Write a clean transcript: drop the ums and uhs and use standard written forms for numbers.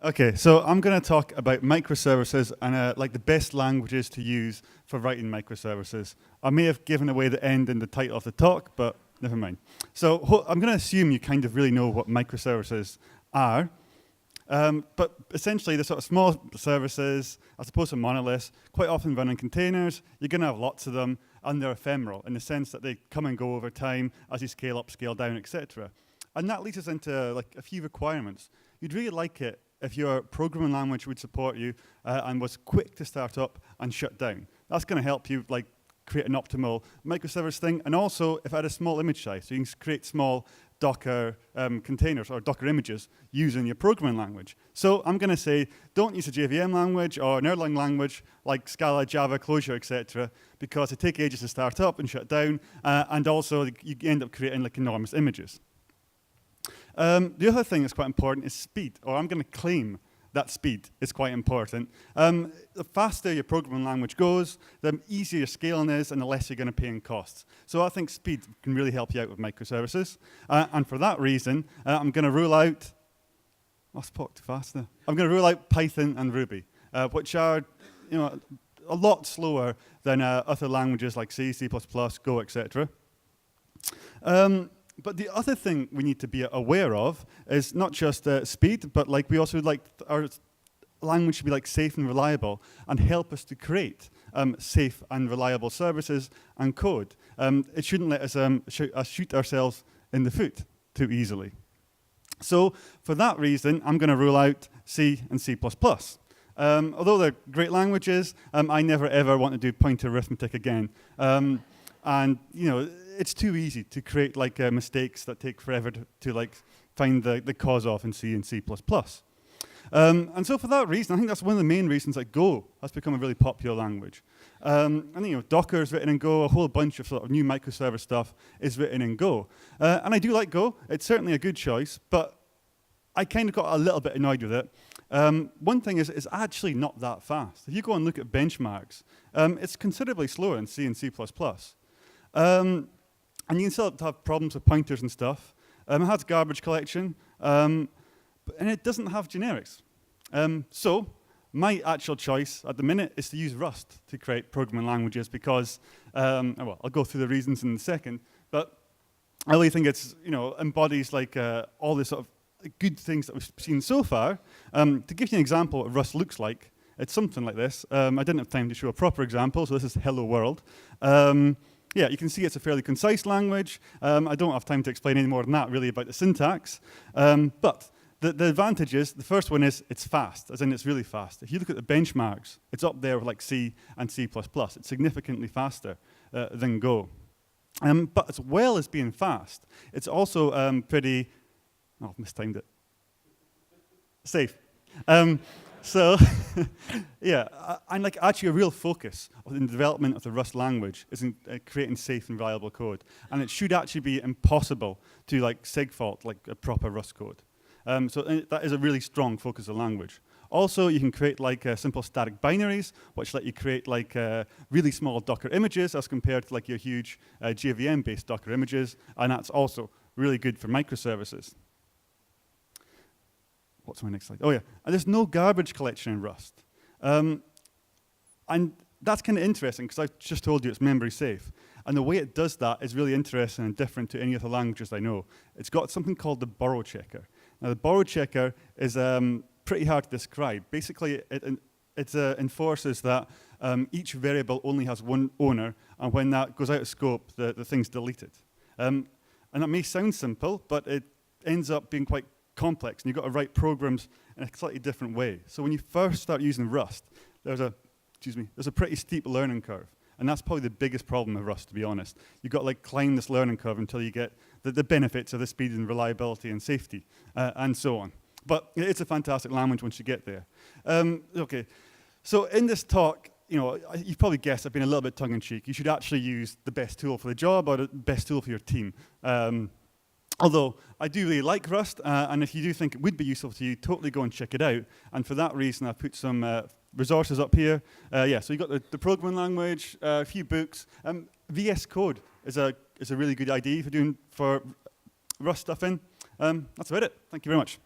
Okay, so I'm going to talk about microservices and like the best languages to use for writing microservices. I may have given away the end in the title of the talk, but never mind. So I'm going to assume you kind of really know what microservices are. But essentially, they're sort of small services, as opposed to monoliths, quite often run in containers. You're going to have lots of them, and they're ephemeral in the sense that they come and go over time as you scale up, scale down, etc. And that leads us into like a few requirements. You'd really like it if your programming language would support you and was quick to start up and shut down. That's going to help you like create an optimal microservice thing, and also if it had a small image size, so you can create small Docker containers or Docker images using your programming language. So I'm going to say, don't use a JVM language or an Erlang language like Scala, Java, Clojure, etc., because they take ages to start up and shut down, and also you end up creating like enormous images. The other thing that's quite important is speed, or I'm going to claim that speed is quite important. The faster your programming language goes, the easier your scaling is, and the less you're going to pay in costs. So I think speed can really help you out with microservices. And for that reason, I'm going to rule out, I spoke too fast there. I'm going to rule out Python and Ruby, which are a lot slower than other languages like C, C++, Go, etc. But the other thing we need to be aware of is not just speed, but like we also like our language should be like safe and reliable and help us to create safe and reliable services and code. It shouldn't let us shoot ourselves in the foot too easily. So for that reason, I'm going to rule out C and C++. Although they're great languages, I never ever want to do pointer arithmetic again. And it's too easy to create like mistakes that take forever to like find the cause of in C and C++. And so for that reason, I think that's one of the main reasons that Go has become a really popular language. And Docker is written in Go, a whole bunch of sort of new microservice stuff is written in Go. And I do like Go, it's certainly a good choice, but I kind of got a little bit annoyed with it. One thing is it's actually not that fast. If you go and look at benchmarks, it's considerably slower in C and C++. And you can still have problems with pointers and stuff. It has garbage collection, and it doesn't have generics. So my actual choice at the minute is to use Rust to create programming languages because, well, I'll go through the reasons in a second, but I really think it's, embodies like all the sort of good things that we've seen so far. To give you an example of what Rust looks like, it's something like this. I didn't have time to show a proper example, so this is Hello World. Yeah, you can see it's a fairly concise language. I don't have time to explain any more than that, really, about the syntax. But the advantage is, the first one is it's fast, as in it's really fast. If you look at the benchmarks, it's up there with like C and C++. It's significantly faster than Go. But as well as being fast, it's also pretty, oh, I've mistimed it. Safe. So, yeah, and like actually a real focus in the development of the Rust language is in creating safe and reliable code. And it should actually be impossible to like segfault like a proper Rust code. So that is a really strong focus of language. Also, you can create like simple static binaries, which let you create like really small Docker images as compared to like your huge JVM-based Docker images. And that's also really good for microservices. What's my next slide? Oh yeah, and there's no garbage collection in Rust. And that's kind of interesting because I've just told you it's memory safe. And the way it does that is really interesting and different to any other languages I know. It's got something called the borrow checker. Now the borrow checker is pretty hard to describe. Basically, it enforces that each variable only has one owner, and when that goes out of scope, the thing's deleted. And that may sound simple, but it ends up being quite complex, and you've got to write programs in a slightly different way. So when you first start using Rust, there's a pretty steep learning curve, and that's probably the biggest problem with Rust, to be honest. You've got to like climb this learning curve until you get the benefits of the speed and reliability and safety, and so on. But it's a fantastic language once you get there. Okay, so in this talk, you've probably guessed I've been a little bit tongue-in-cheek. You should actually use the best tool for the job or the best tool for your team. Although I do really like Rust, and if you do think it would be useful to you, totally go and check it out. And for that reason, I've put some resources up here. Yeah, so you've got the programming language, a few books. VS Code is a really good idea for Rust stuff in. That's about it. Thank you very much.